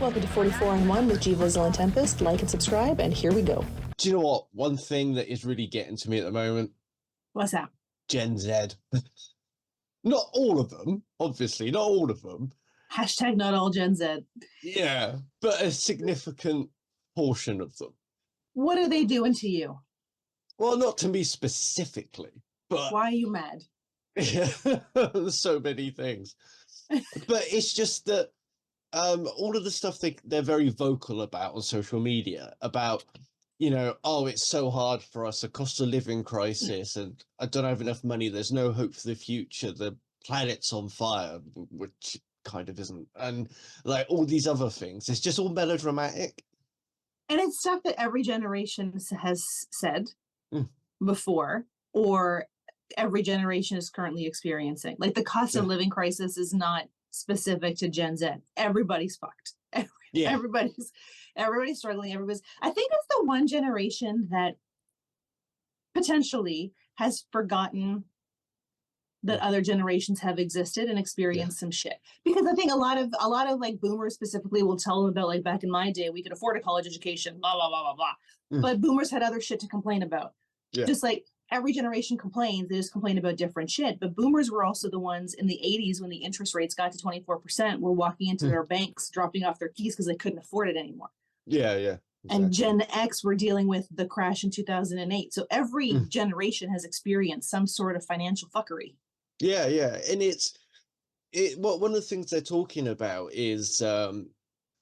Welcome to 44 on 1 with G Vizzle and Tempest. Like and subscribe, and here we go. Do you know what? One thing that is really getting to me at the moment? What's that? Gen Z. Not all of them, obviously, not all of them. Hashtag not all Gen Z. Yeah, but a significant portion of them. What are they doing to you? Well, not to me specifically, but... Why are you mad? There's so many things. But it's just that all of the stuff they're very vocal about on social media, about, you know, oh, it's so hard for us, a cost of living crisis, and I don't have enough money, there's no hope for the future, the planet's on fire, which kind of isn't, and like all these other things. It's just all melodramatic. And it's stuff that every generation has said before, or every generation is currently experiencing. Like the cost of living crisis is not specific to Gen Z. Everybody's fucked. Everybody's struggling. I think it's the one generation that potentially has forgotten that other generations have existed and experienced some shit. Because I think a lot of like boomers specifically will tell them about, like, back in my day, we could afford a college education, blah, blah, blah, blah, blah. But boomers had other shit to complain about. Just like every generation complains, they just complain about different shit. But boomers were also the ones in the 80s when the interest rates got to 24%, were walking into their banks, dropping off their keys because they couldn't afford it anymore. Yeah. Exactly. And Gen X were dealing with the crash in 2008. So every generation has experienced some sort of financial fuckery. Yeah. And one of the things they're talking about is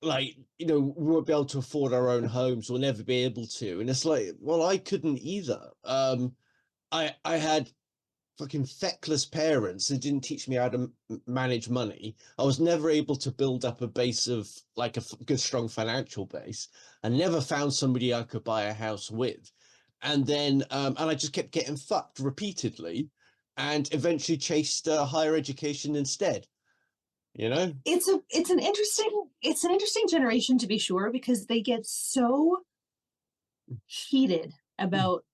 like, you know, we won't be able to afford our own homes, we'll never be able to. And it's like, well, I couldn't either. I had fucking feckless parents that didn't teach me how to manage money. I was never able to build up a base of, like, a good, strong financial base. I never found somebody I could buy a house with. And then, and I just kept getting fucked repeatedly, and eventually chased higher education instead. You know, it's an interesting generation, to be sure, because they get so heated about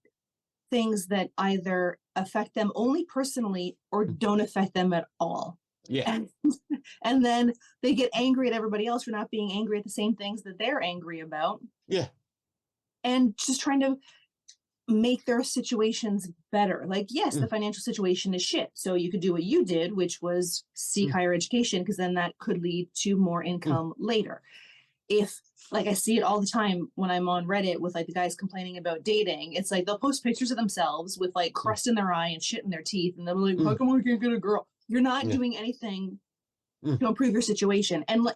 things that either affect them only personally or don't affect them at all. Yeah. And then they get angry at everybody else for not being angry at the same things that they're angry about. Yeah. And just trying to make their situations better. Like, yes, the financial situation is shit. So you could do what you did, which was seek higher education, because then that could lead to more income later. If, like, I see it all the time when I'm on Reddit with, like, the guys complaining about dating. It's like they'll post pictures of themselves with, like, crust in their eye and shit in their teeth, and they'll be like, how come I can't get a girl? You're not doing anything to improve your situation. And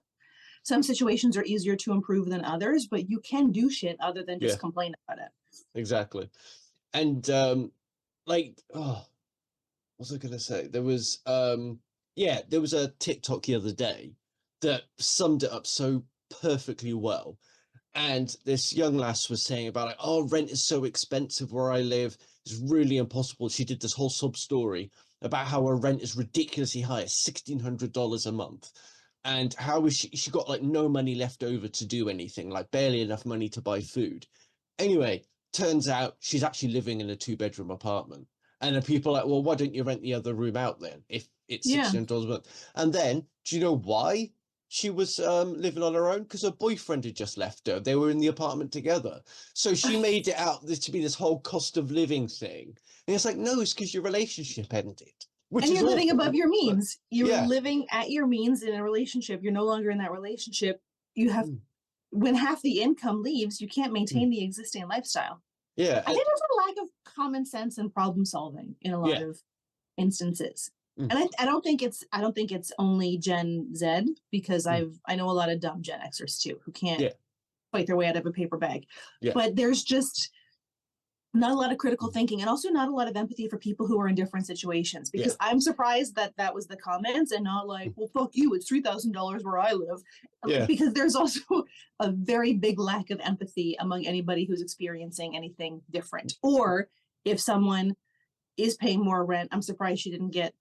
some situations are easier to improve than others, but you can do shit other than just complain about it. Exactly. And like, what was I gonna say? There was there was a TikTok the other day that summed it up so perfectly well. And this young lass was saying about, like, oh, rent is so expensive where I live, it's really impossible. She did this whole sub story about how her rent is ridiculously high, $1,600 a month, and how she got, like, no money left over to do anything, like barely enough money to buy food. Anyway, turns out she's actually living in a 2-bedroom apartment. And then people are like, well, why don't you rent the other room out then, if it's $1,600 a month? And then, do you know why she was living on her own? Because her boyfriend had just left her. They were in the apartment together. So she made it out to be this whole cost of living thing. And it's like, no, it's because your relationship ended. And you're living above your means. You're living at your means in a relationship. You're no longer in that relationship. You have... when half the income leaves, you can't maintain the existing lifestyle. Yeah. I think there's a lack of common sense and problem solving in a lot of instances. And I don't think it's only Gen Z, because I know a lot of dumb Gen Xers too, who can't fight their way out of a paper bag. But there's just not a lot of critical thinking, and also not a lot of empathy for people who are in different situations, because I'm surprised that was the comments, and not like, well, fuck you, it's $3,000 where I live. Because there's also a very big lack of empathy among anybody who's experiencing anything different. Or if someone is paying more rent, I'm surprised she didn't get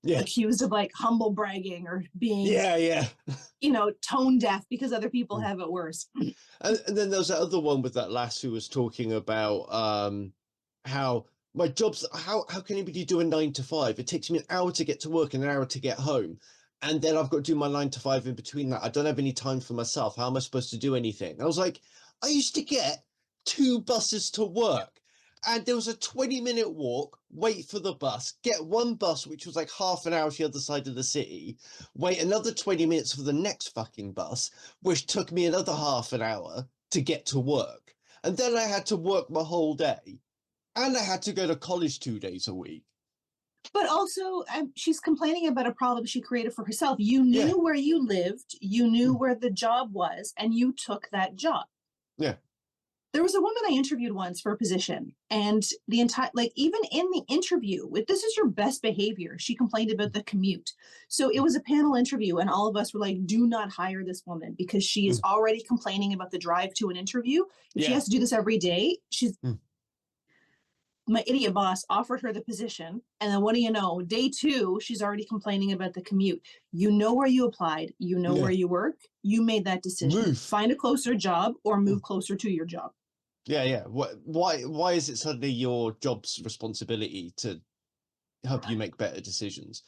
accused of, like, humble bragging or being you know, tone deaf because other people have it worse. And then there's that other one with that lass who was talking about how my job's, how can anybody do a 9 to 5? It takes me an hour to get to work and an hour to get home. and then I've got to do my 9 to 5 in between that. I don't have any time for myself. How am I supposed to do anything? I was like, I used to get 2 buses to work, and there was a 20-minute walk, wait for the bus, get one bus, which was like half an hour to the other side of the city, wait another 20 minutes for the next fucking bus, which took me another half an hour to get to work. And then I had to work my whole day, and I had to go to college 2 days a week. But also, she's complaining about a problem she created for herself. You knew where you lived, you knew where the job was, and you took that job. Yeah. There was a woman I interviewed once for a position, and the entire, like, even in the interview, if this is your best behavior, she complained about the commute. So it was a panel interview, and all of us were like, do not hire this woman because she is already complaining about the drive to an interview. If she has to do this every day, my idiot boss offered her the position, and then what do you know? Day 2, she's already complaining about the commute. You know where you applied, you know where you work, you made that decision. Find a closer job or move closer to your job. Yeah. Why is it suddenly your job's responsibility to help you make better decisions?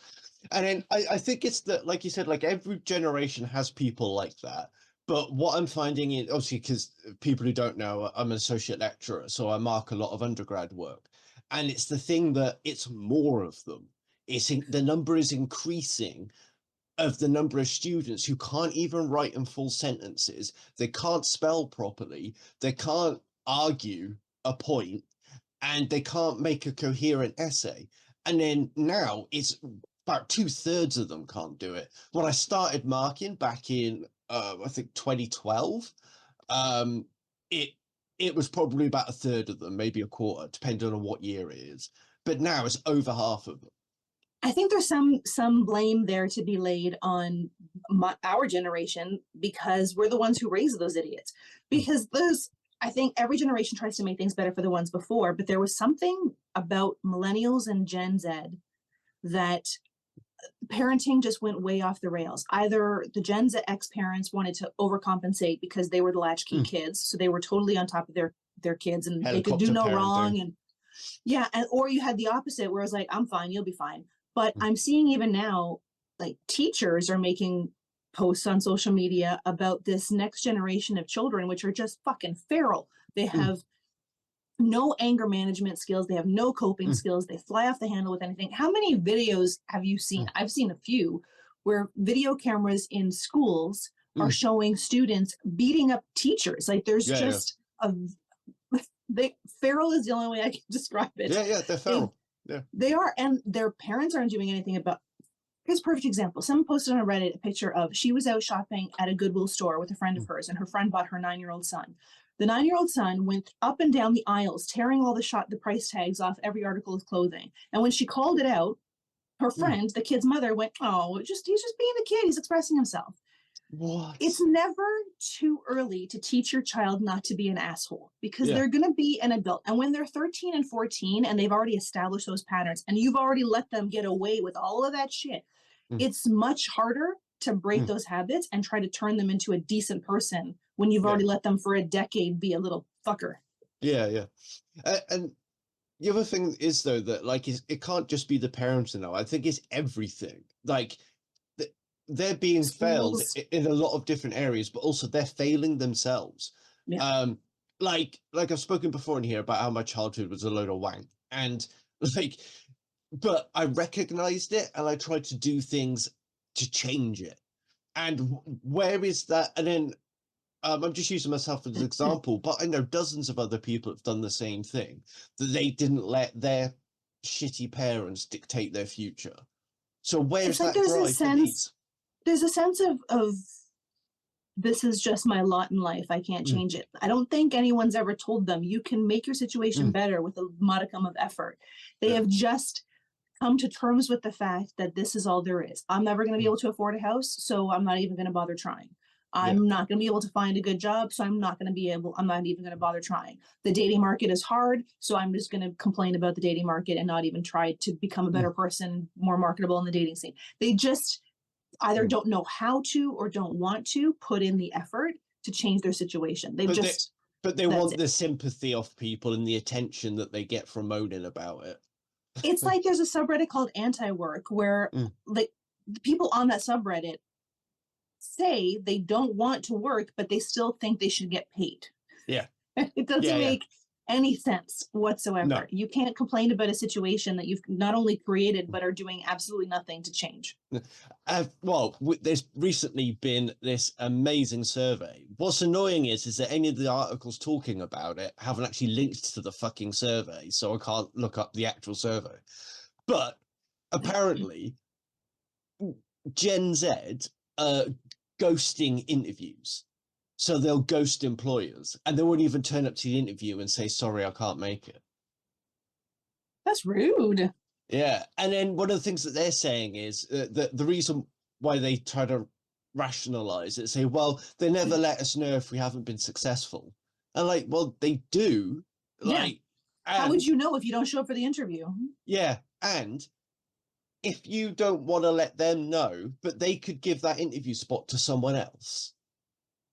And then I think it's that, like you said, like every generation has people like that. But what I'm finding is, obviously, because people who don't know, I'm an associate lecturer, so I mark a lot of undergrad work. And it's the thing that it's more of them. The number is increasing of the number of students who can't even write in full sentences. They can't spell properly. They can't argue a point, and they can't make a coherent essay. And then now it's about 2/3 of them can't do it. When I started marking back in I think 2012, it was probably about 1/3 of them, maybe a quarter, depending on what year it is. But now it's over half of them. I think there's some blame there to be laid on our generation, because we're the ones who raised those idiots. Because I think every generation tries to make things better for the ones before, but there was something about millennials and Gen Z that parenting just went way off the rails. Either the Gen Z X parents wanted to overcompensate because they were the latchkey kids, so they were totally on top of their kids and they could do no wrong. And or you had the opposite, where it's like, I'm fine, you'll be fine. But I'm seeing even now, like, teachers are making posts on social media about this next generation of children, which are just fucking feral. They have no anger management skills. They have no coping skills. They fly off the handle with anything. How many videos have you seen? I've seen a few where video cameras in schools are showing students beating up teachers. Like, there's feral is the only way I can describe it. Yeah, they're feral. They are, and their parents aren't doing anything about. Here's a perfect example. Someone posted on Reddit a picture of, she was out shopping at a Goodwill store with a friend of hers, and her friend bought her 9-year-old son. The 9-year-old son went up and down the aisles, tearing all the price tags off every article of clothing. And when she called it out, her friend, the kid's mother, went, "Oh, he's just being a kid. He's expressing himself." What? It's never too early to teach your child not to be an asshole, because they're going to be an adult. And when they're 13 and 14 and they've already established those patterns and you've already let them get away with all of that shit, it's much harder to break those habits and try to turn them into a decent person when you've already let them for a decade be a little fucker. Yeah. And the other thing is, though, that, like, it can't just be the parents now. I think it's everything. Like, they're being failed in a lot of different areas, but also they're failing themselves. Like I've spoken before in here about how my childhood was a load of wank, and like, but I recognized it and I tried to do things to change it. And where is that? And then I'm just using myself as an example, but I know dozens of other people have done the same thing, that they didn't let their shitty parents dictate their future. So where's that drive for these? There's a sense of this is just my lot in life. I can't change it. I don't think anyone's ever told them you can make your situation better with a modicum of effort. They have just come to terms with the fact that this is all there is. I'm never going to be able to afford a house, so I'm not even going to bother trying. I'm not going to be able to find a good job, so I'm not even going to bother trying. The dating market is hard, so I'm just going to complain about the dating market and not even try to become a better person, more marketable in the dating scene. They just either don't know how to or don't want to put in the effort to change their situation. They want the sympathy of people and the attention that they get from moaning about it. It's like there's a subreddit called anti-work where like the people on that subreddit say they don't want to work, but they still think they should get paid. Yeah. It doesn't make any sense whatsoever. No. You can't complain about a situation that you've not only created, but are doing absolutely nothing to change. Well, there's recently been this amazing survey. What's annoying is that any of the articles talking about it haven't actually linked to the fucking survey, so I can't look up the actual survey. But apparently, Gen Z ghosting interviews. So they'll ghost employers and they won't even turn up to the interview and say, sorry, I can't make it. That's rude. Yeah. And then one of the things that they're saying is that the reason why they try to rationalize it, say, well, they never let us know if we haven't been successful. And like, well, they do. Like, yeah. How would you know if you don't show up for the interview? Yeah. And if you don't want to let them know, but they could give that interview spot to someone else.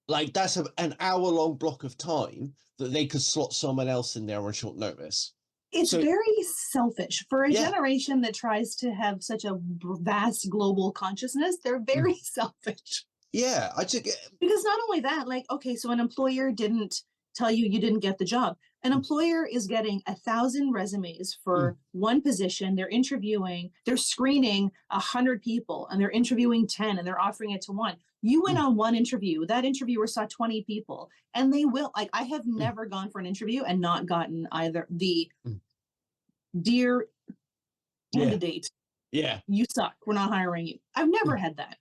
Like, that's an hour-long block of time that they could slot someone else in there on short notice. It's very selfish. For a generation that tries to have such a vast global consciousness, they're very selfish. Yeah. Because not only that, like, okay, so an employer didn't tell you didn't get the job. An employer is getting 1,000 resumes for one position. They're interviewing, they're screening 100 people, and they're interviewing 10, and they're offering it to one. You went on one interview. That interviewer saw 20 people, and they will. Like, I have never gone for an interview and not gotten either the dear candidate. Yeah, you suck. We're not hiring you. I've never had that.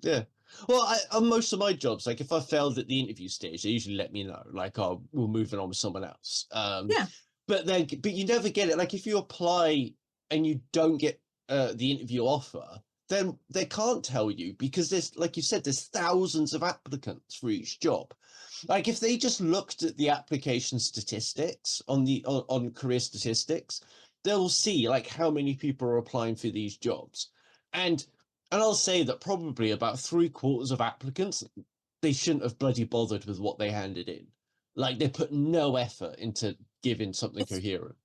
Yeah. Well, on most of my jobs, like if I failed at the interview stage, they usually let me know, like, oh, we're moving on with someone else. But you never get it. Like if you apply and you don't get the interview offer, then they can't tell you because there's, like you said, there's thousands of applicants for each job. Like if they just looked at the application statistics on career statistics, they'll see like how many people are applying for these jobs. And I'll say that probably about 3/4 of applicants, they shouldn't have bloody bothered with what they handed in. Like they put no effort into giving something coherent.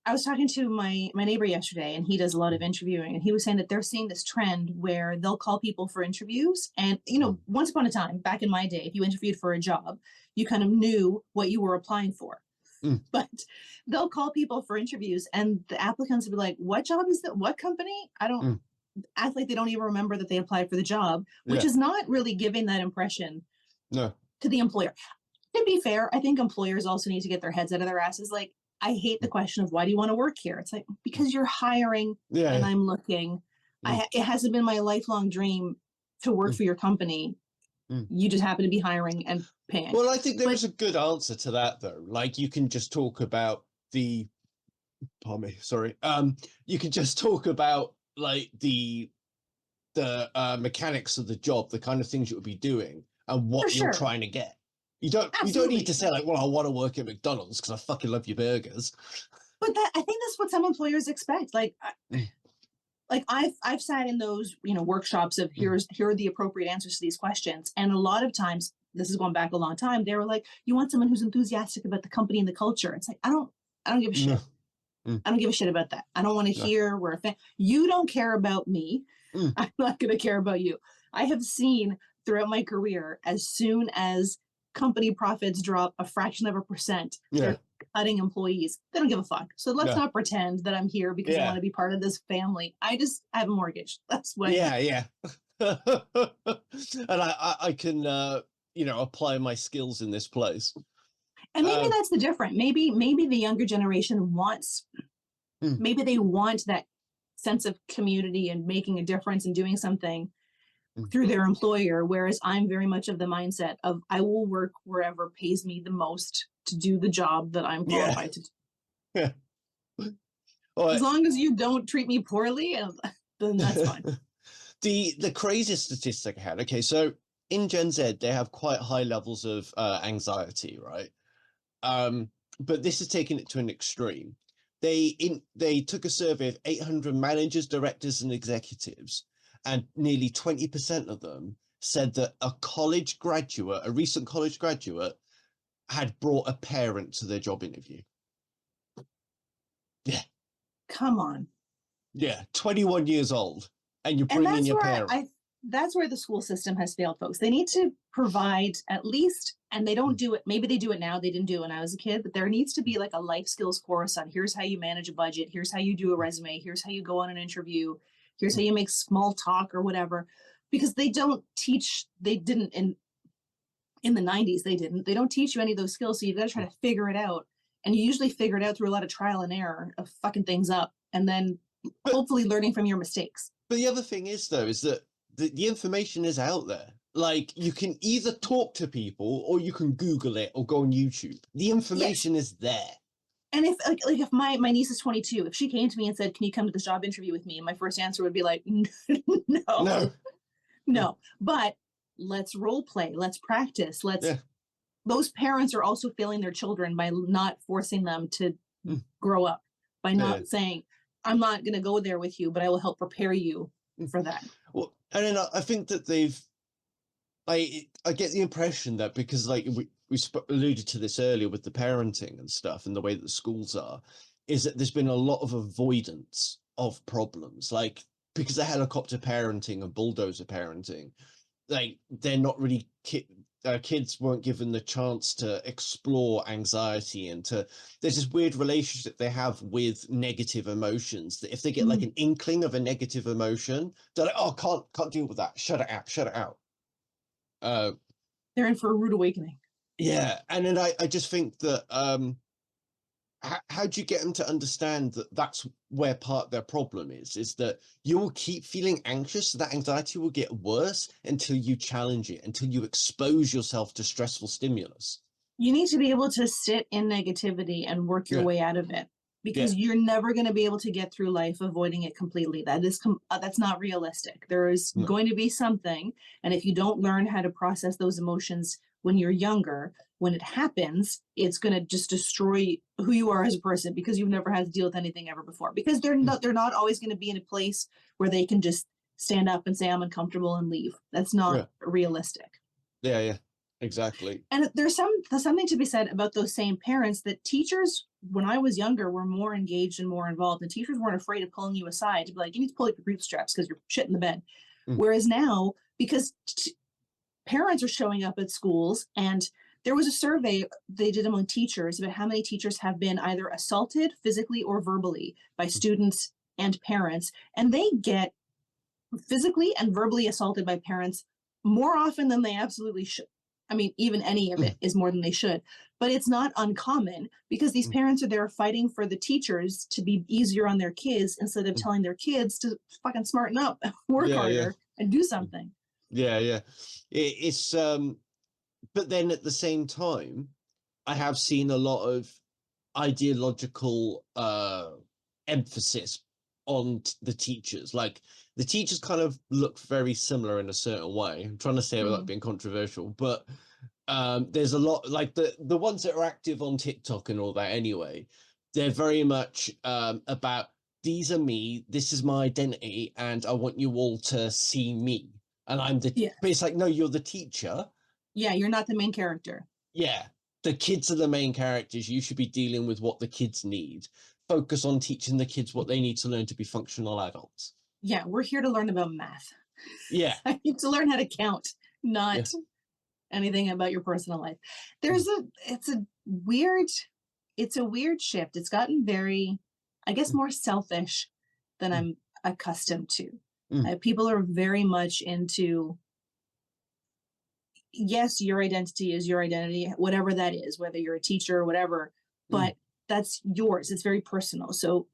I was talking to my neighbor yesterday, and he does a lot of interviewing, and he was saying that they're seeing this trend where they'll call people for interviews. And, you know, once upon a time, back in my day, if you interviewed for a job, you kind of knew what you were applying for. But they'll call people for interviews, and the applicants will be like, what job is that? What company? I don't act like they don't even remember that they applied for the job, which is not really giving that impression to the employer. To be fair, I think employers also need to get their heads out of their asses. Like, I hate the question of why do you want to work here? It's like, because you're hiring and I'm looking. It hasn't been my lifelong dream to work for your company. You just happen to be hiring and paying. Well, I think there was a good answer to that, though. Like, you can just talk about you can just talk about like the mechanics of the job, the kind of things you would be doing, and what you're trying to get. You don't need to say like, well, I want to work at McDonald's because I fucking love your burgers. But I think that's what some employers expect. Like I've sat in those, workshops of here are the appropriate answers to these questions. And a lot of times, this is going back a long time, they were like, you want someone who's enthusiastic about the company and the culture. It's like, I don't give a shit. I don't give a shit about that. I don't want to hear we're a fan. You don't care about me. I'm not going to care about you. I have seen throughout my career, as soon as company profits drop a fraction of a percent, they're cutting employees. They don't give a fuck. So let's not pretend that I'm here because I want to be part of this family. I have a mortgage. That's what and I can apply my skills in this place. And maybe that's the difference. Maybe the younger generation wants maybe they want that sense of community and making a difference and doing something through their employer, whereas I'm very much of the mindset of I will work wherever pays me the most to do the job that I'm qualified to do. Well, as long as you don't treat me poorly, then that's fine. The craziest statistic I had, okay, so in Gen Z, they have quite high levels of anxiety, right? But this is taking it to an extreme. They took a survey of 800 managers, directors, and executives, and nearly 20% of them said that a recent college graduate, had brought a parent to their job interview. Yeah. Come on. Yeah, 21 years old. and you And bring in your parent. that's where the school system has failed, folks. They need to provide at least, and they don't do it. Maybe they do it now. They didn't do it when I was a kid, but there needs to be like a life skills course on here's how you manage a budget. Here's how you do a resume. Here's how you go on an interview. Here's how you make small talk or whatever, because they don't teach, they didn't in the 90s, they don't teach you any of those skills. So you've got to try to figure it out. And you usually figure it out through a lot of trial and error of fucking things up and then hopefully learning from your mistakes. But the other thing is, though, is that the information is out there. Like, you can either talk to people or you can Google it or go on YouTube. The information is there. And if like if my niece is 22, if she came to me and said, "Can you come to this job interview with me?" my first answer would be like, no. But let's role play. Let's practice. Those parents are also failing their children by not forcing them to grow up, by not saying, "I'm not going to go there with you, but I will help prepare you for that." Well, and then I think that I get the impression that because like we alluded to this earlier with the parenting and stuff and the way that the schools are, is that there's been a lot of avoidance of problems, like because of helicopter parenting and bulldozer parenting, like they're not really kids weren't given the chance to explore anxiety and there's this weird relationship they have with negative emotions that if they get like an inkling of a negative emotion, they're like, oh, can't deal with that, shut it out. They're in for a rude awakening. Yeah, and then I just think that how do you get them to understand that that's where part of their problem is that you will keep feeling anxious, so that anxiety will get worse until you challenge it, until you expose yourself to stressful stimulus. You need to be able to sit in negativity and work your way out of it, because you're never going to be able to get through life avoiding it completely. That's not realistic. There is going to be something, and if you don't learn how to process those emotions when you're younger, when it happens, it's going to just destroy who you are as a person, because you've never had to deal with anything ever before, because they're not always going to be in a place where they can just stand up and say, I'm uncomfortable, and leave. That's not realistic. Yeah, exactly. And there's something to be said about those same parents, that teachers, when I was younger, were more engaged and more involved, and teachers weren't afraid of pulling you aside to be like, you need to pull up your bootstraps because you're shit in the bed. Whereas now, because parents are showing up at schools, and there was a survey they did among teachers about how many teachers have been either assaulted physically or verbally by students and parents, and they get physically and verbally assaulted by parents more often than they absolutely should. I mean, even any of it is more than they should, but it's not uncommon, because these parents are there fighting for the teachers to be easier on their kids instead of telling their kids to fucking smarten up, work harder, and do something. Yeah. It's but then at the same time, I have seen a lot of ideological emphasis on the teachers. Like the teachers kind of look very similar in a certain way. I'm trying to say it without being controversial, but there's a lot, like the ones that are active on TikTok and all that anyway, they're very much about, these are me, this is my identity, and I want you all to see me. And I'm but it's like, no, you're the teacher. Yeah, you're not the main character. Yeah, the kids are the main characters. You should be dealing with what the kids need. Focus on teaching the kids what they need to learn to be functional adults. Yeah, we're here to learn about math. Yeah. I need to learn how to count, not anything about your personal life. It's a weird shift. It's gotten very, I guess, more selfish than I'm accustomed to. People are very much into, yes, your identity is your identity, whatever that is, whether you're a teacher or whatever, but that's yours. It's very personal. So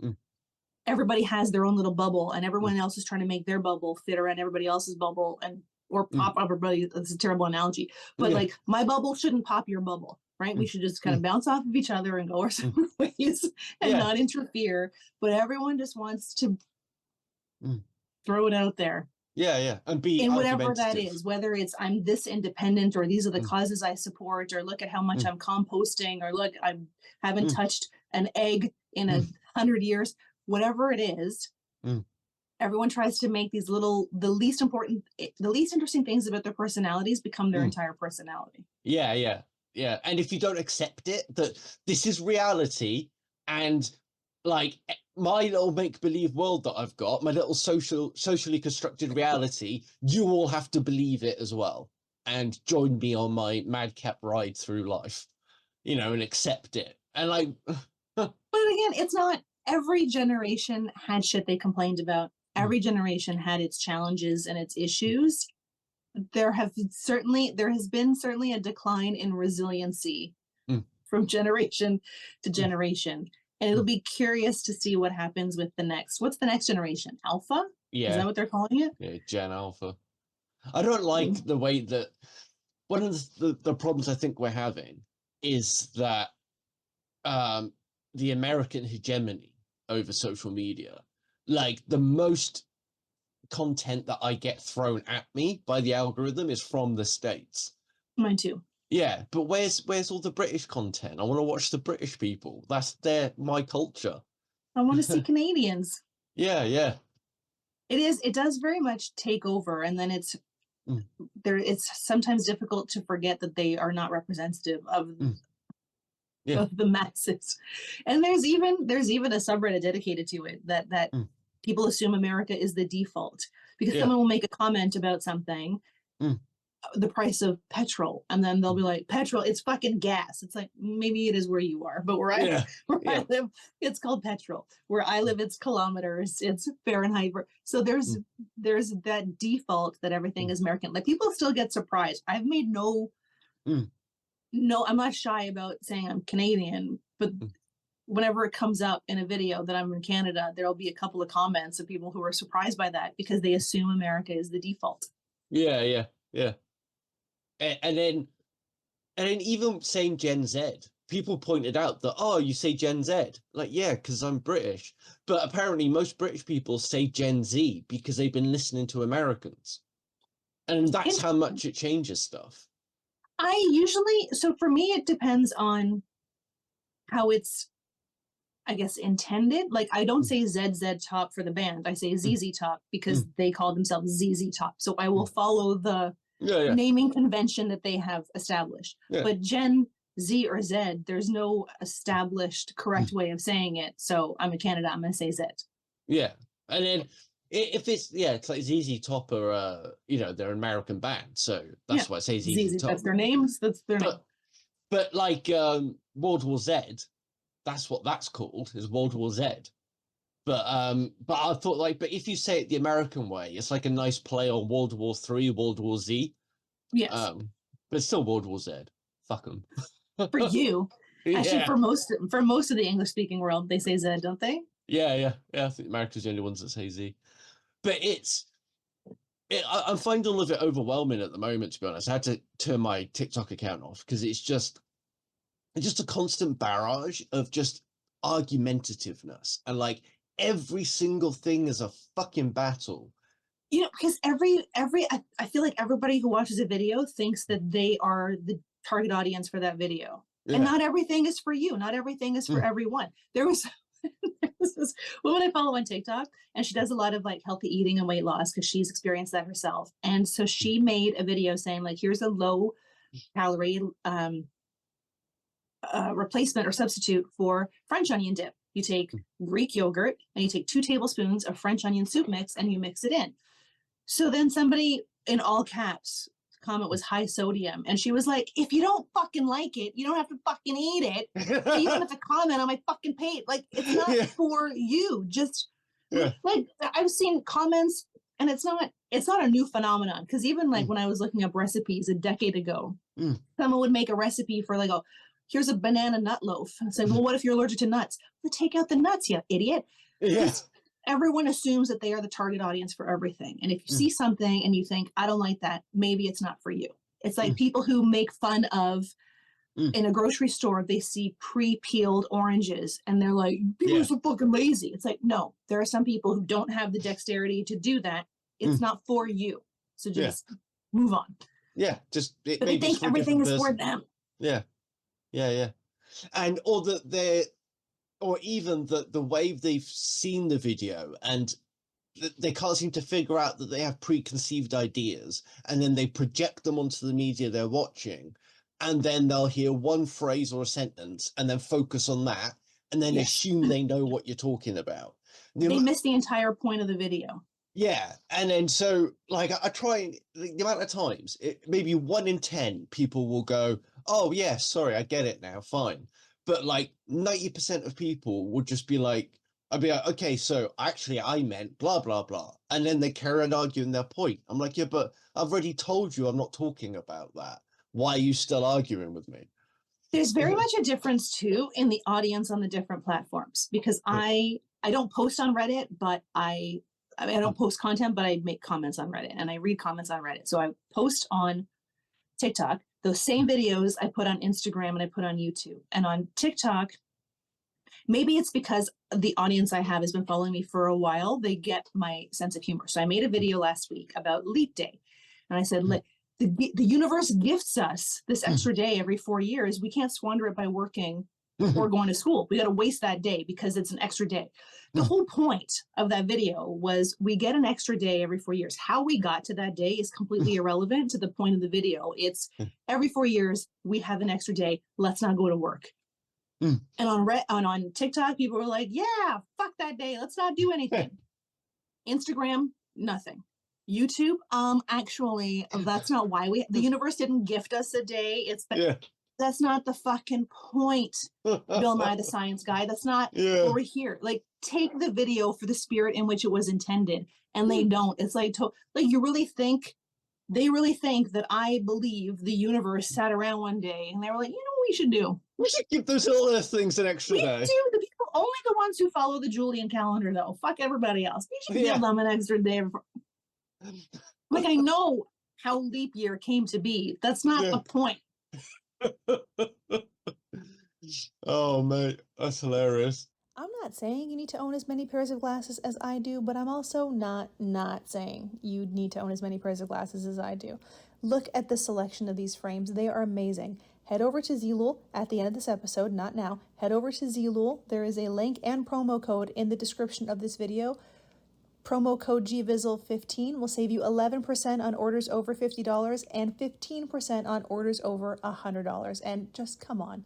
everybody has their own little bubble, and everyone else is trying to make their bubble fit around everybody else's bubble, or pop everybody. That's a terrible analogy, but like, my bubble shouldn't pop your bubble, right? We should just kind of bounce off of each other and go our separate ways and not interfere. But everyone just wants to throw it out there. Yeah. And be in whatever that is, whether it's, I'm this independent, or these are the causes I support, or look at how much I'm composting, or look, I haven't touched an egg in 100 years, whatever it is. Everyone tries to make these the least interesting things about their personalities become their entire personality. Yeah. And if you don't accept it, that this is reality, and like my little make-believe world that I've got, my little socially constructed reality, you all have to believe it as well and join me on my madcap ride through life, and accept it. And like, but again, it's not every generation had shit they complained about. Every generation had its challenges and its issues. There has been certainly a decline in resiliency from generation to generation. And it'll be curious to see what happens with what's the next generation? Alpha? Yeah. Is that what they're calling it? Yeah, Gen Alpha. I don't like the way that one of the problems I think we're having is that the American hegemony over social media, like the most content that I get thrown at me by the algorithm is from the States. Mine too. Yeah, but where's all the British content? I want to watch the British people. That's my culture. I want to see Canadians. Yeah. It does very much take over, and then it's sometimes difficult to forget that they are not representative of the masses. And there's even a subreddit dedicated to it that people assume America is the default because someone will make a comment about something, the price of petrol, and then they'll be like, petrol, it's fucking gas. It's like, maybe it is where you are, but where I live, it's called petrol. Where I live, it's kilometers, it's Fahrenheit. So there's that default that everything is American. Like, people still get surprised. I've made no, I'm not shy about saying I'm Canadian, but whenever it comes up in a video that I'm in Canada, there'll be a couple of comments of people who are surprised by that because they assume America is the default. Yeah. And then even saying Gen Z, people pointed out that, oh, you say Gen Z. Like, yeah, because I'm British. But apparently most British people say Gen Z because they've been listening to Americans. And that's how much it changes stuff. So for me, it depends on how it's, I guess, intended. Like, I don't say ZZ Top for the band. I say ZZ Top because they call themselves ZZ Top. So I will follow the naming convention that they have established. But Gen Z or Z, there's no established correct way of saying it. So I'm in Canada, I'm going to say Z. Yeah. And then if it's like ZZ Top or they're an American band, so that's why I say ZZ Top. That's their names. That's their name. But like World War Z, that's what that's called, is World War Z. But I thought, but if you say it the American way, it's like a nice play on World War III, World War Z. Yes. But it's still World War Z. Fuck them. For you. Actually, for most of the English speaking world, they say Z, don't they? Yeah. I think America's the only ones that say Z. But I'm finding all of it overwhelming at the moment, to be honest. I had to turn my TikTok account off because it's just a constant barrage of just argumentativeness, and like every single thing is a fucking battle. Because I feel like everybody who watches a video thinks that they are the target audience for that video. And not everything is for you. Not everything is for everyone. There was this woman I follow on TikTok, and she does a lot of like healthy eating and weight loss because she's experienced that herself. And so she made a video saying, like, here's a low calorie replacement or substitute for French onion dip. You take Greek yogurt and you take 2 tablespoons of French onion soup mix and you mix it in. So then somebody in all caps comment was high sodium, and she was like, if you don't fucking like it, you don't have to fucking eat it. You don't have to comment on my fucking page. Like, it's not for you. Just like, I've seen comments, and it's not a new phenomenon, because even like when I was looking up recipes a decade ago, someone would make a recipe for like, here's a banana nut loaf. And it's like, well, what if you're allergic to nuts? Well, take out the nuts, you idiot. Everyone assumes that they are the target audience for everything. And if you see something and you think, I don't like that, maybe it's not for you. It's like people who make fun of, in a grocery store, they see pre-peeled oranges and they're like, people are so fucking lazy. It's like, no, there are some people who don't have the dexterity to do that. It's not for you. So just move on. Yeah, but they think everything is for them. Yeah. And or even the way they've seen the video, and they can't seem to figure out that they have preconceived ideas, and then they project them onto the media they're watching, and then they'll hear one phrase or a sentence and then focus on that, and then Yes. assume they know what you're talking about. They miss the entire point of the video. Yeah, and then so like I try and the amount of times, maybe 1 in 10 people will go, "Oh yeah, sorry, I get it now, fine." But like 90% of people would just be like, I'd be like, "Okay, so actually I meant blah blah blah," and then they carry on arguing their point. I'm like, "Yeah, but I've already told you I'm not talking about that. Why are you still arguing with me?" There's very much a difference too in the audience on the different platforms, because I don't post on Reddit, but I don't post content, but I make comments on Reddit and I read comments on Reddit. So I post on TikTok, those same videos I put on Instagram and I put on YouTube. And on TikTok, maybe it's because the audience I have has been following me for a while. They get my sense of humor. So I made a video last week about Leap Day. And I said, the universe gifts us this extra day every 4 years. We can't squander it by working or going to school. We got to waste that day because it's an extra day. The whole point of that video was we get an extra day every 4 years. How we got to that day is completely irrelevant to the point of the video. It's every 4 years we have an extra day. Let's not go to work. And on TikTok, people were like, yeah, fuck that day. Let's not do anything. Instagram, nothing. YouTube, actually, that's not why the universe didn't gift us a day. It's that's not the fucking point, Bill Nye the Science Guy. That's not what we're here. Like, take the video for the spirit in which it was intended, and they don't. It's like you really think they really think that I believe the universe sat around one day and they were like, you know what we should do? We should give those little things an extra day. We do. The people, only the ones who follow the Julian calendar, though. Fuck everybody else. We should give them an extra day. Like, I know how leap year came to be. That's not the point. Oh, mate, that's hilarious. I'm not saying you need to own as many pairs of glasses as I do, but I'm also not saying you need to own as many pairs of glasses as I do. Look at the selection of these frames. They are amazing. Head over to Zlul at the end of this episode, not now. Head over to Zlul. There is a link and promo code in the description of this video. Promo code GVIZL15 will save you 11% on orders over $50 and 15% on orders over $100. And just come on.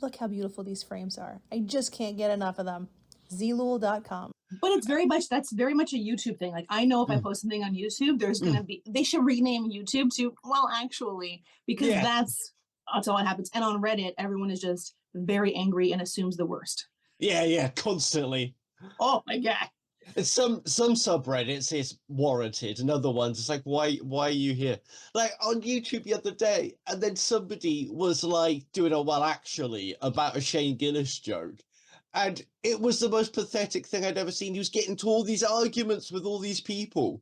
Look how beautiful these frames are. I just can't get enough of them. Zlul.com. But that's very much a YouTube thing. Like, I know if I post something on YouTube, there's going to be, they should rename YouTube to, well, actually, because that's all it happens. And on Reddit, everyone is just very angry and assumes the worst. Yeah, constantly. Oh my God. And some subreddits it's warranted, and other ones it's like, why are you here? Like on YouTube the other day, and then somebody was like doing a well actually about a Shane Gillis joke, and it was the most pathetic thing I'd ever seen. He was getting to all these arguments with all these people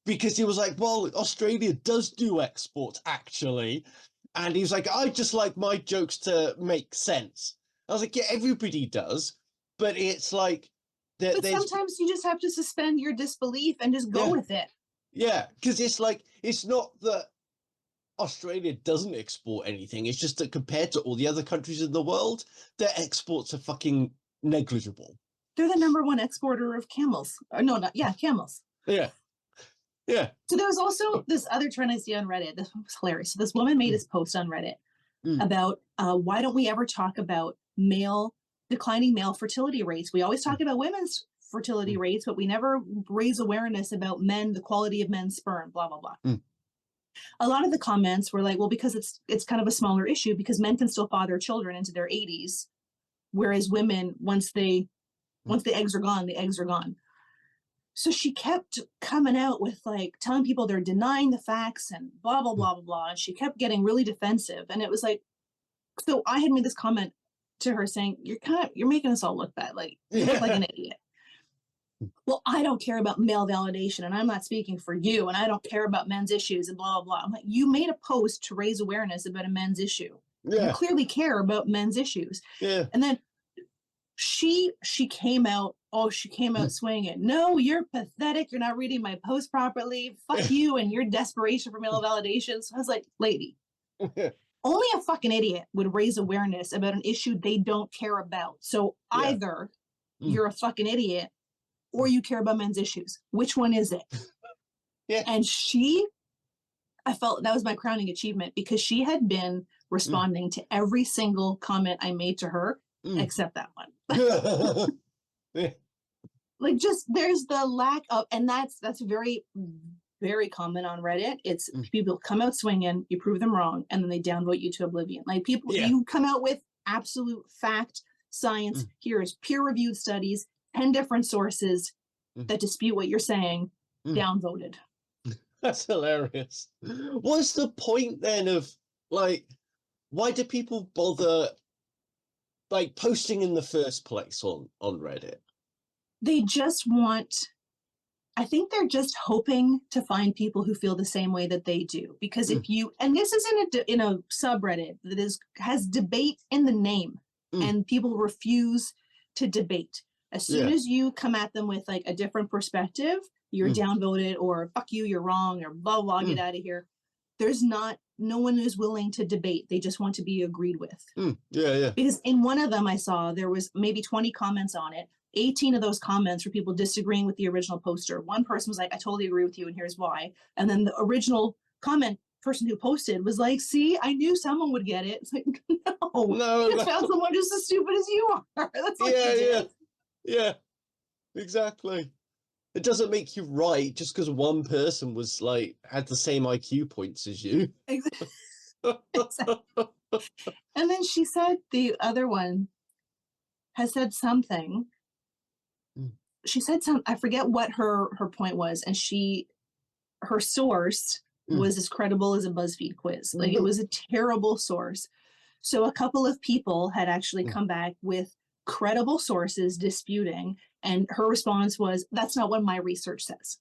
because he was like, well, Australia does do exports actually, and he was like, I just like my jokes to make sense. I was like, yeah, everybody does, but it's like. But sometimes you just have to suspend your disbelief and just go with it. Yeah, because it's like, it's not that Australia doesn't export anything. It's just that compared to all the other countries in the world, their exports are fucking negligible. They're the #1 exporter of camels. Camels. Yeah. So there's also this other trend I see on Reddit. This was hilarious. So this woman made this post on Reddit about why don't we ever talk about declining male fertility rates. We always talk about women's fertility rates, but we never raise awareness about men, the quality of men's sperm, blah, blah, blah. A lot of the comments were like, well, because it's kind of a smaller issue because men can still father children into their 80s, whereas women, once the eggs are gone, the eggs are gone. So she kept coming out with like telling people they're denying the facts and blah, blah, blah, blah, blah. And she kept getting really defensive. And it was like, so I had made this comment to her saying, you're making us all look bad. Like, you look like an idiot. Well, I don't care about male validation and I'm not speaking for you and I don't care about men's issues and blah, blah, blah. I'm like, you made a post to raise awareness about a men's issue. Yeah. You clearly care about men's issues. Yeah. And then she came out swinging. No, you're pathetic. You're not reading my post properly. Fuck you and your desperation for male validation. So I was like, lady. Only a fucking idiot would raise awareness about an issue they don't care about. So either you're a fucking idiot or you care about men's issues. Which one is it? And I felt that was my crowning achievement because she had been responding to every single comment I made to her except that one. Yeah. Like, just there's the lack of, and that's very, very common on Reddit. It's people come out swinging, you prove them wrong, and then they downvote you to oblivion. Like, people, you come out with absolute fact, science, here's peer-reviewed studies, 10 different sources that dispute what you're saying, downvoted. That's hilarious. What's the point then of, like, why do people bother, like, posting in the first place on Reddit? They just want, I think they're just hoping to find people who feel the same way that they do. Because if you, and this is in a subreddit that has debate in the name, and people refuse to debate. As soon as you come at them with like a different perspective, you're downvoted, or fuck you, you're wrong, or blah, blah, get out of here. There's no one is willing to debate. They just want to be agreed with. Because in one of them I saw, there was maybe 20 comments on it. 18 of those comments were people disagreeing with the original poster. One person was like, I totally agree with you, and here's why. And then the original comment person who posted was like, see, I knew someone would get it. It's like, no, you just found someone just as stupid as you are. That's what you did. Yeah, exactly. It doesn't make you right just because one person was like, had the same IQ points as you. Exactly. And then she said the other one has said something. She said I forget what her point was, and her source was as credible as a BuzzFeed quiz. Like, it was a terrible source. So a couple of people had actually come back with credible sources disputing, and her response was, that's not what my research says.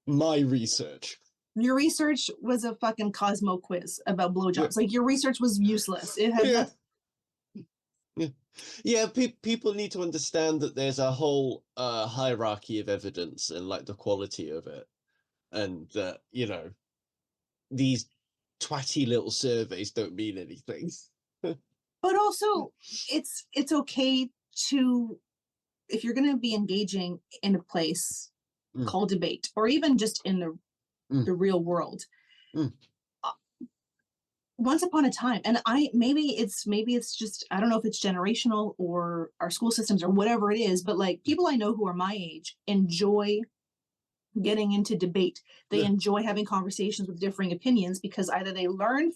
My research. Your research was a fucking Cosmo quiz about blowjobs. Like, your research was useless. It had nothing. People need to understand that there's a whole hierarchy of evidence and like the quality of it, and that these twatty little surveys don't mean anything. But also, it's okay to, if you're going to be engaging in a place called debate, or even just in the real world. Once upon a time, and maybe it's just, I don't know if it's generational or our school systems or whatever it is, but like, people I know who are my age enjoy getting into debate. They enjoy having conversations with differing opinions, because either they learn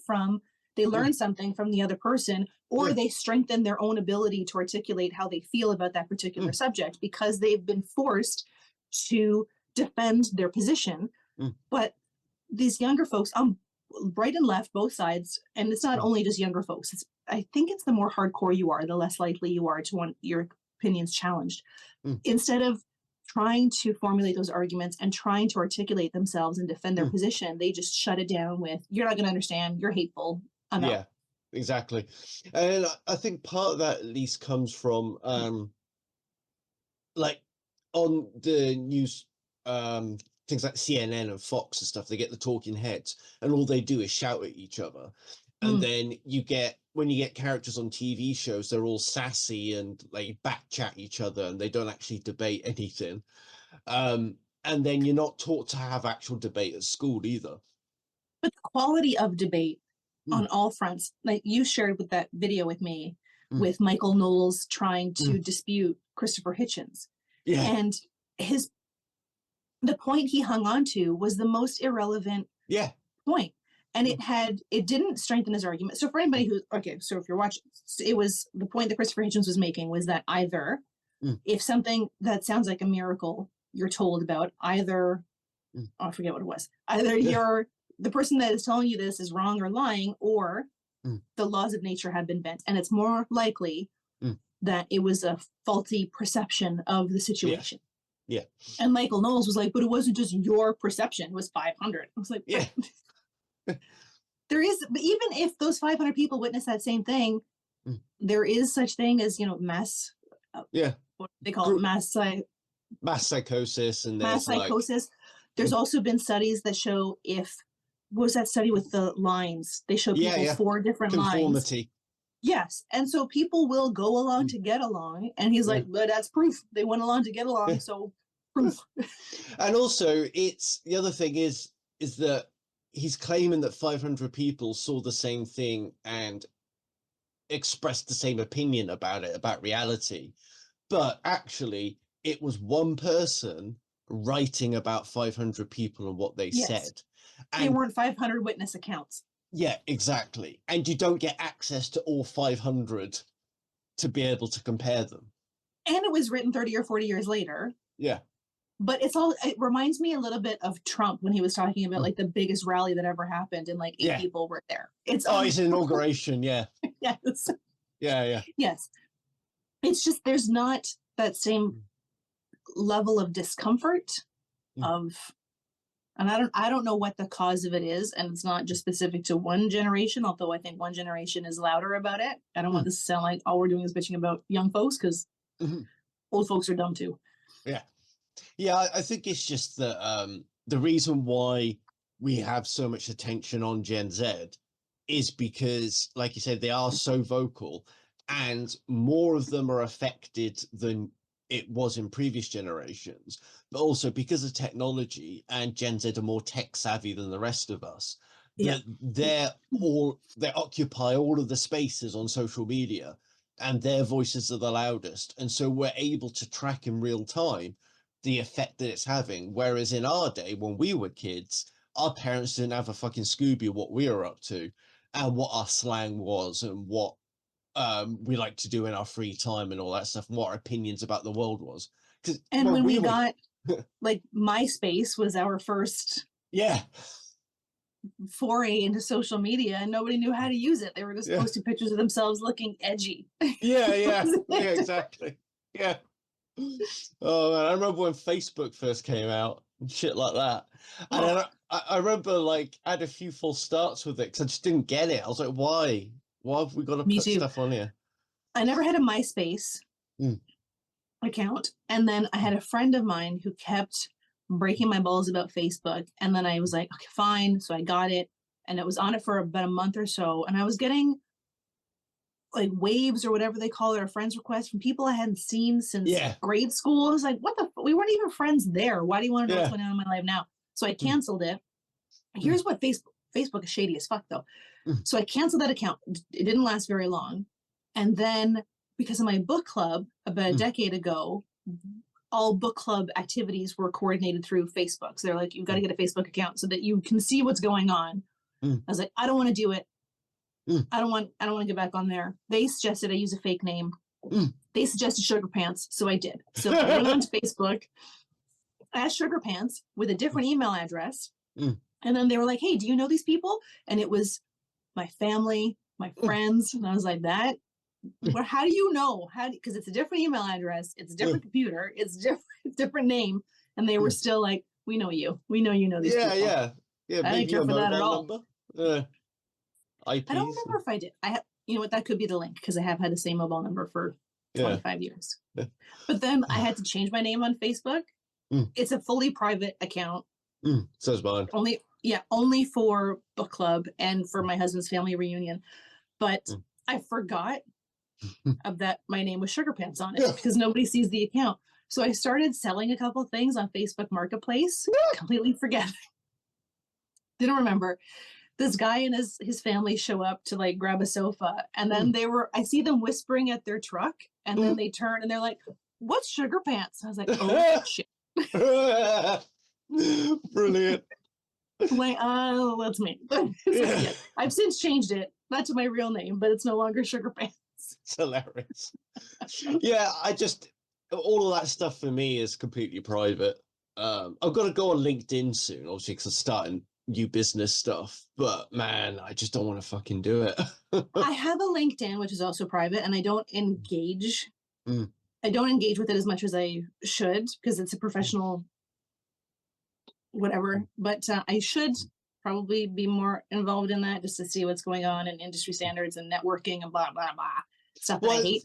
something from the other person, or they strengthen their own ability to articulate how they feel about that particular subject, because they've been forced to defend their position. But these younger folks, right and left, both sides, and it's not only just younger folks. I think it's the more hardcore you are, the less likely you are to want your opinions challenged. Instead of trying to formulate those arguments and trying to articulate themselves and defend their position, they just shut it down with, you're not going to understand, you're hateful, I'm out. Exactly. And I think part of that at least comes from like on the news, things like CNN and Fox and stuff, they get the talking heads, and all they do is shout at each other. And then when you get characters on TV shows, they're all sassy and like back chat each other, and they don't actually debate anything. And then you're not taught to have actual debate at school either. But the quality of debate on all fronts, like you shared with that video with me, with Michael Knowles trying to dispute Christopher Hitchens. And the point he hung on to was the most irrelevant point. And it didn't strengthen his argument. So for anybody so if you're watching, it was the point that Christopher Hitchens was making was that either if something that sounds like a miracle you're told about, either, I forget what it was, either the person that is telling you this is wrong or lying, or the laws of nature have been bent. And it's more likely that it was a faulty perception of the situation. And Michael Knowles was like, but it wasn't just your perception, it was 500. I was like, there is, but even if those 500 people witness that same thing, there is such thing as, mass, what they call it, mass psychosis. And mass psychosis. There's also been studies that show what was that study with the lines? They show people 4 different conformity lines. Yes. And so people will go along to get along. And he's like, well, that's proof. They went along to get along. So proof. And also the other thing is that he's claiming that 500 people saw the same thing and expressed the same opinion about it, about reality. But actually, it was one person writing about 500 people and what they said. They And weren't 500 witness accounts. yeah, exactly. And you don't get access to all 500 to be able to compare them. And it was written 30 or 40 years later. Yeah. But it reminds me a little bit of Trump when he was talking about like the biggest rally that ever happened and like 8 people were there. It's his inauguration. Yeah. Yes. Yeah. Yes. It's just, there's not that same level of discomfort of, and I don't know what the cause of it is. And it's not just specific to one generation, although I think one generation is louder about it. I don't want this to sound like all we're doing is bitching about young folks, because old folks are dumb too. Yeah. Yeah, I think it's just that the reason why we have so much attention on Gen Z is because, like you said, they are so vocal, and more of them are affected than it was in previous generations. But also because of technology, and Gen Z are more tech savvy than the rest of us, that they occupy all of the spaces on social media, and their voices are the loudest. And so we're able to track in real time the effect that it's having. Whereas in our day, when we were kids, our parents didn't have a fucking Scooby of what we were up to and what our slang was and what we like to do in our free time and all that stuff, and what our opinions about the world was. And when we got like MySpace was our first foray into social media, and nobody knew how to use it. They were just posting pictures of themselves looking edgy. Yeah, exactly. Yeah. Oh man, I remember when Facebook first came out and shit like that. And then I remember like I had a few false starts with it because I just didn't get it. I was like, why? Why have we got to put stuff on here? I never had a MySpace account. And then I had a friend of mine who kept breaking my balls about Facebook. And then I was like, okay, fine. So I got it. And it was on it for about a month or so. And I was getting like waves or whatever they call it, or friends requests from people I hadn't seen since grade school. I was like, what the we weren't even friends there. Why do you want to know what's going on in my life now? So I canceled it. Here's what Facebook is shady as fuck though. So I canceled that account. It didn't last very long. And then because of my book club about a decade ago, all book club activities were coordinated through Facebook. So they're like, you've got to get a Facebook account so that you can see what's going on. I was like, I don't want to do it. I don't want to get back on there. They suggested I use a fake name. They suggested Sugar Pants, so I did. So I went onto Facebook as Sugar Pants with a different email address. And then they were like, hey, do you know these people? And it was my family, my friends. And I was like, that? Well, how do you know? Because it's a different email address. It's a different computer. It's different name. And they were still like, we know you. We know you know these people. Yeah. I didn't care for that at all. IPs. I don't remember if I did. You know what? That could be the link, because I have had the same mobile number for 25 years. But then I had to change my name on Facebook. It's a fully private account. Says mine. Only for book club and for my husband's family reunion. But I forgot that my name was Sugar Pants on it because nobody sees the account. So I started selling a couple things on Facebook Marketplace, completely forgetting. Didn't remember. This guy and his family show up to like grab a sofa, and then I see them whispering at their truck, and then they turn and they're like, what's Sugar Pants? I was like, oh shit. Brilliant. Like, oh, that's me. I've since changed it, not to my real name, but it's no longer Sugar Pants. It's hilarious. Yeah, all of that stuff for me is completely private. I've got to go on LinkedIn soon, obviously, because I'm starting new business stuff, but man, I just don't want to fucking do it. I have a LinkedIn, which is also private, and I don't engage. I don't engage with it as much as I should, because it's a professional whatever, but I should probably be more involved in that, just to see what's going on in industry standards and networking and blah blah blah stuff that I hate.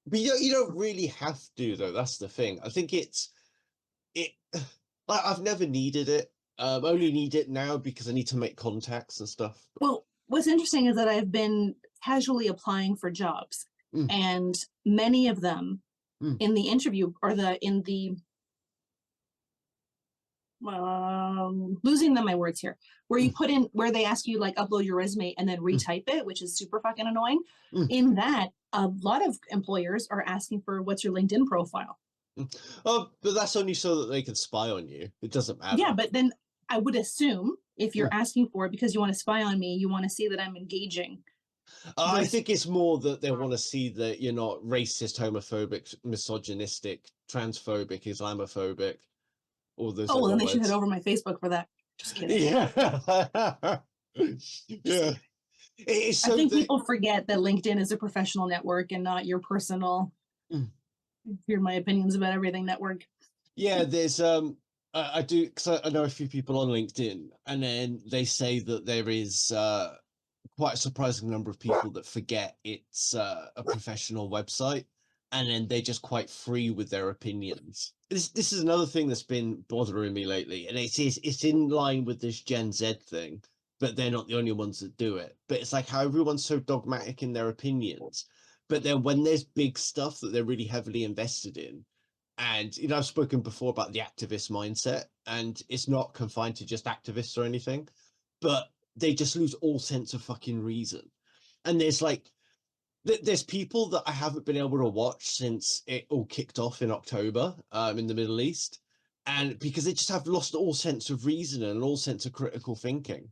But you don't really have to, though. That's the thing. I think it like, I've never needed it. Only need it now because I need to make contacts and stuff. Well, what's interesting is that I've been casually applying for jobs, and many of them in the interview or in the losing them my words here, where you put in, where they ask you like upload your resume and then retype it, which is super fucking annoying. In that, a lot of employers are asking for what's your LinkedIn profile. Oh, but that's only so that they can spy on you. It doesn't matter. Yeah, but then I would assume if you're asking for it because you want to spy on me, you want to see that I'm engaging. I think it's more that they want to see that you're not racist, homophobic, misogynistic, transphobic, Islamophobic, all those. Oh, well, then they should head over my Facebook for that. Just kidding. Yeah. Yeah. It's so I think people forget that LinkedIn is a professional network and not your personal, hear my opinions about everything network. Yeah, there's I do, because I know a few people on LinkedIn, and then they say that there is quite a surprising number of people that forget it's a professional website, and then they're just quite free with their opinions. This is another thing that's been bothering me lately, and it's in line with this Gen Z thing, but they're not the only ones that do it. But it's like how everyone's so dogmatic in their opinions, but then when there's big stuff that they're really heavily invested in, and I've spoken before about the activist mindset, and it's not confined to just activists or anything, but they just lose all sense of fucking reason. And there's like there's people that I haven't been able to watch since it all kicked off in October in the Middle East, and because they just have lost all sense of reason and all sense of critical thinking.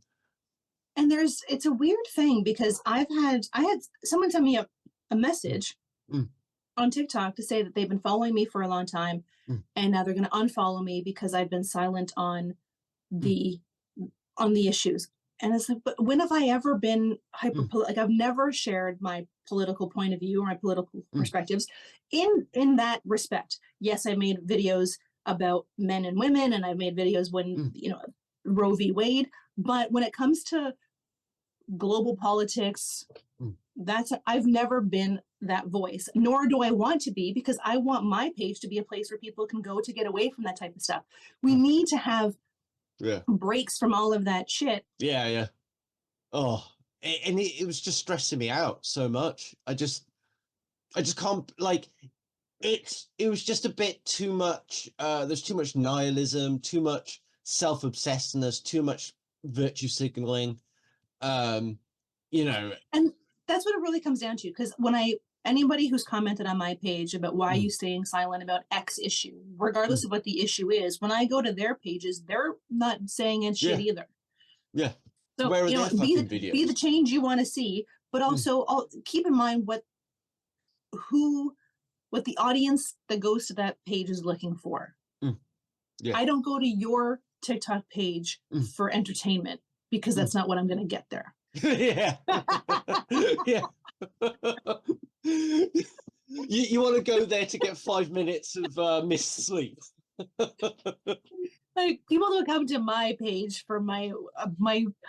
And it's a weird thing because I had someone send me a message on TikTok to say that they've been following me for a long time, and now they're going to unfollow me because I've been silent on the issues. And it's like, but when have I ever been like I've never shared my political point of view or my political perspectives in that respect. Yes, I made videos about men and women, and I've made videos when Roe v. Wade, but when it comes to global politics, I've never been that voice, nor do I want to be, because I want my page to be a place where people can go to get away from that type of stuff. We need to have breaks from all of that shit. Yeah. Oh, and it was just stressing me out so much. I just can't, like, it was just a bit too much. There's too much nihilism, too much self-obsessedness, too much virtue signaling. And that's what it really comes down to. Because when anybody who's commented on my page about why are you staying silent about X issue, regardless of what the issue is, when I go to their pages, they're not saying it's shit either. Yeah. So where are their fucking videos? Be the change you want to see, but also keep in mind what the audience that goes to that page is looking for. I don't go to your TikTok page for entertainment, because that's not what I'm going to get there. Yeah. Yeah. You want to go there to get 5 minutes of missed sleep. Like, people who come to my page for my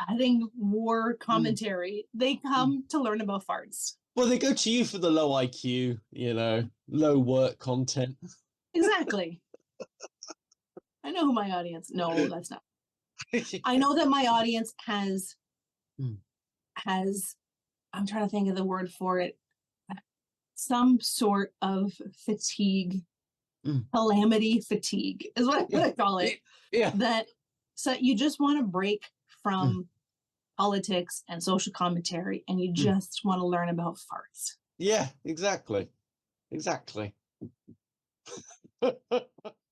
heading war commentary, they come to learn about farts. Well, they go to you for the low IQ, low work content. Exactly. I know who my audience. No, that's not. I know that my audience has. I'm trying to think of the word for it. Some sort of fatigue, calamity fatigue is what I'm going to call it. Yeah. So you just want to break from politics and social commentary, and you just want to learn about farts. Yeah, exactly.